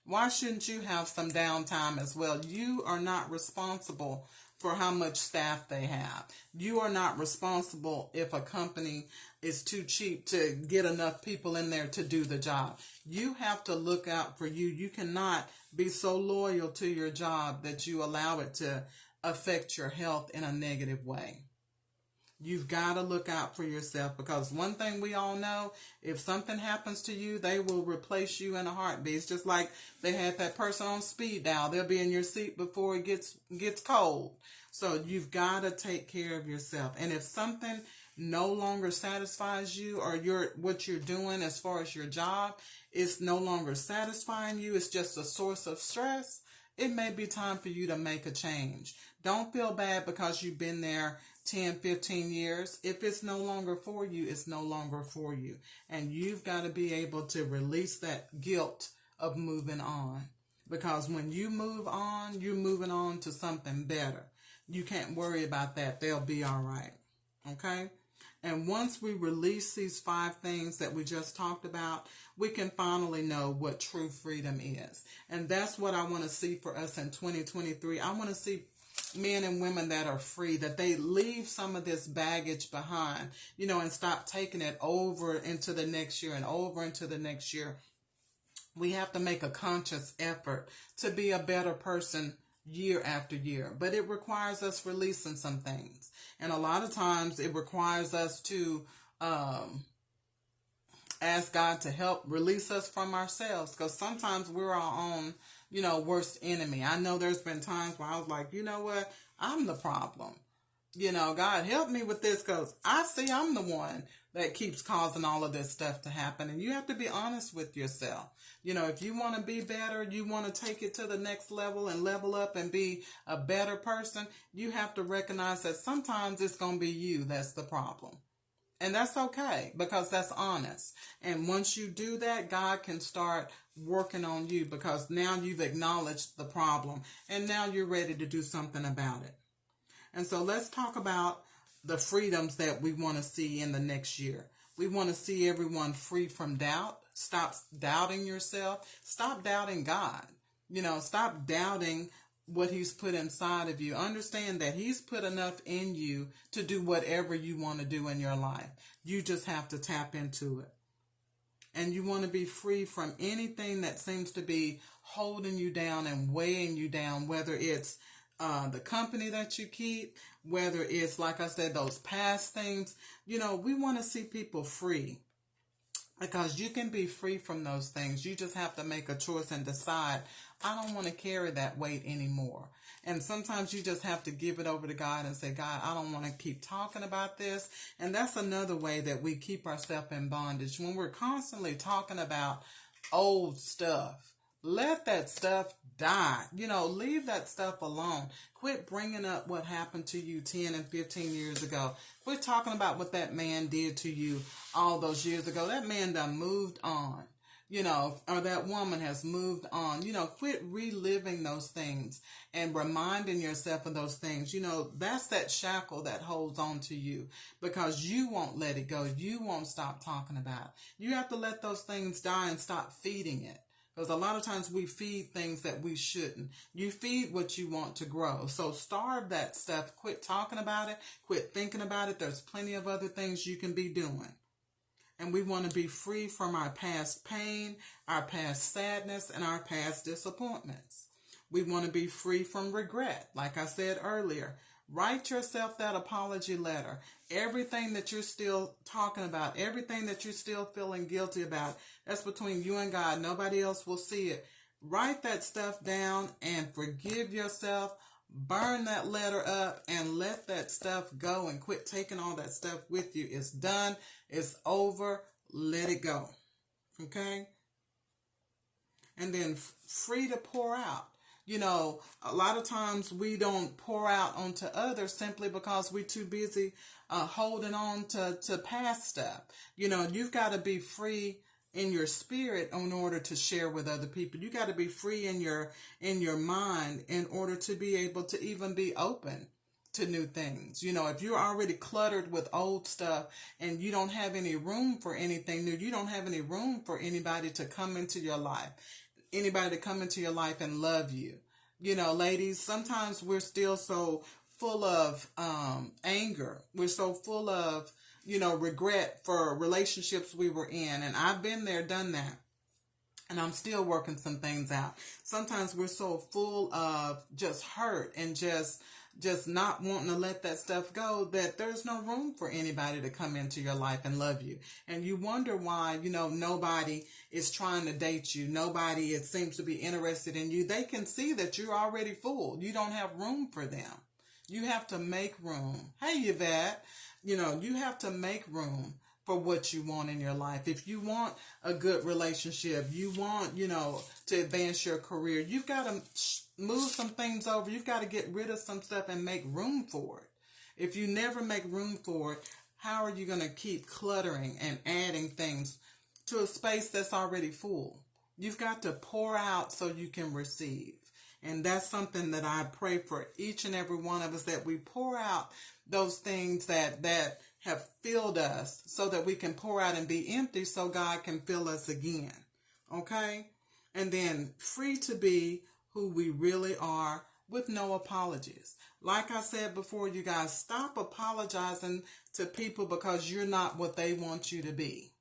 Why shouldn't you have some downtime as well? You are not responsible for how much staff they have. You are not responsible if a company is too cheap to get enough people in there to do the job. You have to look out for you. You cannot be so loyal to your job that you allow it to affect your health in a negative way. You've got to look out for yourself, because one thing we all know, if something happens to you, they will replace you in a heartbeat. It's just like they had that person on speed dial. They'll be in your seat before it gets cold. So you've got to take care of yourself. And if something no longer satisfies you, or what you're doing as far as your job is no longer satisfying you, it's just a source of stress, it may be time for you to make a change. Don't feel bad because you've been there 10, 15 years. If it's no longer for you, it's no longer for you. And you've got to be able to release that guilt of moving on. Because when you move on, you're moving on to something better. You can't worry about that. They'll be all right. Okay? And once we release these 5 things that we just talked about, we can finally know what true freedom is. And that's what I want to see for us in 2023. I want to see men and women that are free, that they leave some of this baggage behind, you know, and stop taking it over into the next year and over into the next year. We have to make a conscious effort to be a better person year after year, but it requires us releasing some things. And a lot of times it requires us to ask God to help release us from ourselves, because sometimes we're our own, you know, worst enemy. I know there's been times where I was like, you know what, I'm the problem. You know, God, help me with this, because I see I'm the one that keeps causing all of this stuff to happen. And you have to be honest with yourself. You know, if you want to be better, you want to take it to the next level and level up and be a better person, you have to recognize that sometimes it's going to be you that's the problem. And that's okay, because that's honest. And once you do that, God can start working on you, because now you've acknowledged the problem and now you're ready to do something about it. And so let's talk about the freedoms that we want to see in the next year. We want to see everyone free from doubt. Stop doubting yourself. Stop doubting God. You know, stop doubting what He's put inside of you. Understand that He's put enough in you to do whatever you want to do in your life. You just have to tap into it. And you want to be free from anything that seems to be holding you down and weighing you down, whether it's the company that you keep, whether it's, like I said, those past things. You know, we want to see people free, because you can be free from those things. You just have to make a choice and decide, I don't want to carry that weight anymore. And sometimes you just have to give it over to God and say, God, I don't want to keep talking about this. And that's another way that we keep ourselves in bondage. When we're constantly talking about old stuff, let that stuff die. You know, leave that stuff alone. Quit bringing up what happened to you 10 and 15 years ago. Quit talking about what that man did to you all those years ago. That man done moved on, you know, or that woman has moved on. You know, quit reliving those things and reminding yourself of those things. You know, that's that shackle that holds on to you, because you won't let it go. You won't stop talking about it. You have to let those things die and stop feeding it. Because a lot of times we feed things that we shouldn't. You feed what you want to grow. So starve that stuff. Quit talking about it. Quit thinking about it. There's plenty of other things you can be doing. And we want to be free from our past pain, our past sadness, and our past disappointments. We want to be free from regret. Like I said earlier, Write yourself that apology letter. Everything that you're still talking about, everything that you're still feeling guilty about, that's between you and God. Nobody else will see it. Write that stuff down and forgive yourself. Burn that letter up and let that stuff go and quit taking all that stuff with you. It's done. It's over. Let it go. Okay? And then free to pour out. You know, a lot of times we don't pour out onto others simply because we're too busy holding on to past stuff. You know, you've got to be free in your spirit in order to share with other people. You got to be free in your mind in order to be able to even be open to new things. You know, if you're already cluttered with old stuff and you don't have any room for anything new, you don't have any room for anybody to come into your life. Anybody to come into your life and love you. You know, ladies, sometimes we're still so full of anger. We're so full of, you know, regret for relationships we were in. And I've been there, done that. And I'm still working some things out. Sometimes we're so full of just hurt and just not wanting to let that stuff go that there's no room for anybody to come into your life and love you. And you wonder why, you know, nobody is trying to date you. Nobody, it seems to be interested in you. They can see that you're already full. You don't have room for them. You have to make room. Hey, Yvette, you know, you have to make room for what you want in your life. If you want a good relationship, you want, you know, to advance your career, you've got to move some things over. You've got to get rid of some stuff and make room for it. If you never make room for it, how are you going to keep cluttering and adding things to a space that's already full? You've got to pour out so you can receive. And that's something that I pray for each and every one of us, that we pour out those things that have filled us so that we can pour out and be empty so God can fill us again. Okay? And then free to be who we really are with no apologies. Like I said before, you guys, stop apologizing to people because you're not what they want you to be.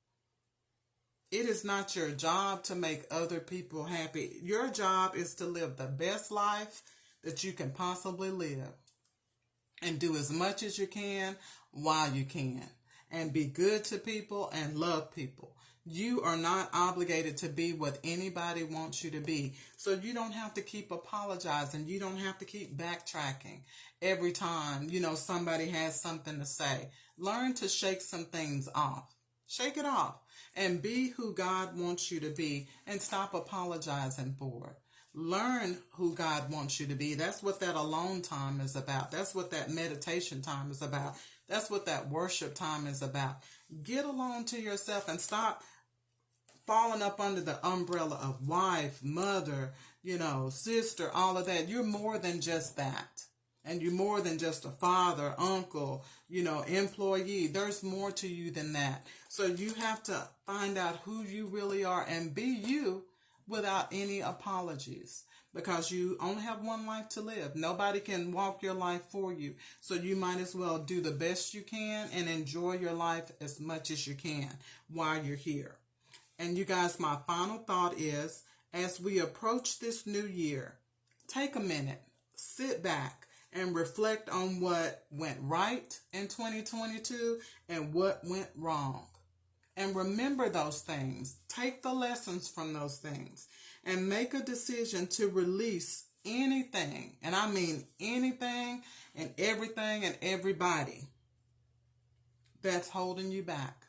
It is not your job to make other people happy. Your job is to live the best life that you can possibly live. And do as much as you can while you can. And be good to people and love people. You are not obligated to be what anybody wants you to be. So you don't have to keep apologizing. You don't have to keep backtracking every time, you know, somebody has something to say. Learn to shake some things off. Shake it off. And be who God wants you to be and stop apologizing for it. Learn who God wants you to be. That's what that alone time is about. That's what that meditation time is about. That's what that worship time is about. Get alone to yourself and stop falling up under the umbrella of wife, mother, you know, sister, all of that. You're more than just that. And you're more than just a father, uncle, you know, employee. There's more to you than that. So you have to find out who you really are and be you without any apologies. Because you only have one life to live. Nobody can walk your life for you. So you might as well do the best you can and enjoy your life as much as you can while you're here. And you guys, my final thought is, as we approach this new year, take a minute, sit back, and reflect on what went right in 2022 and what went wrong. And remember those things. Take the lessons from those things and make a decision to release anything, and I mean anything and everything and everybody that's holding you back.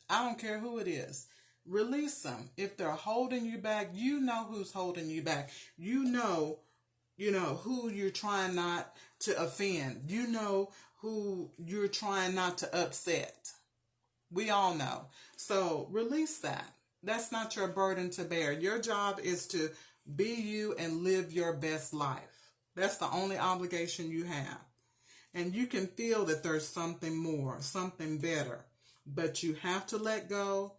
I don't care who it is. Release them. If they're holding you back, you know who's holding you back. You know who you're trying not to offend. You know who you're trying not to upset. We all know. So release that. That's not your burden to bear. Your job is to be you and live your best life. That's the only obligation you have. And you can feel that there's something more, something better. But you have to let go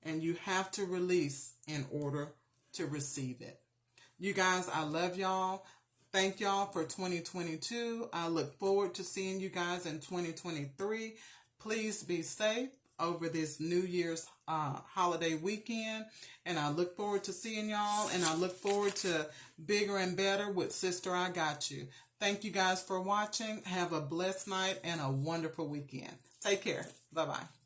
and you have to release in order to receive it. You guys, I love y'all. Thank y'all for 2022. I look forward to seeing you guys in 2023. Please be safe over this New Year's holiday weekend. And I look forward to seeing y'all. And I look forward to bigger and better with Sister I Got You. Thank you guys for watching. Have a blessed night and a wonderful weekend. Take care. Bye-bye.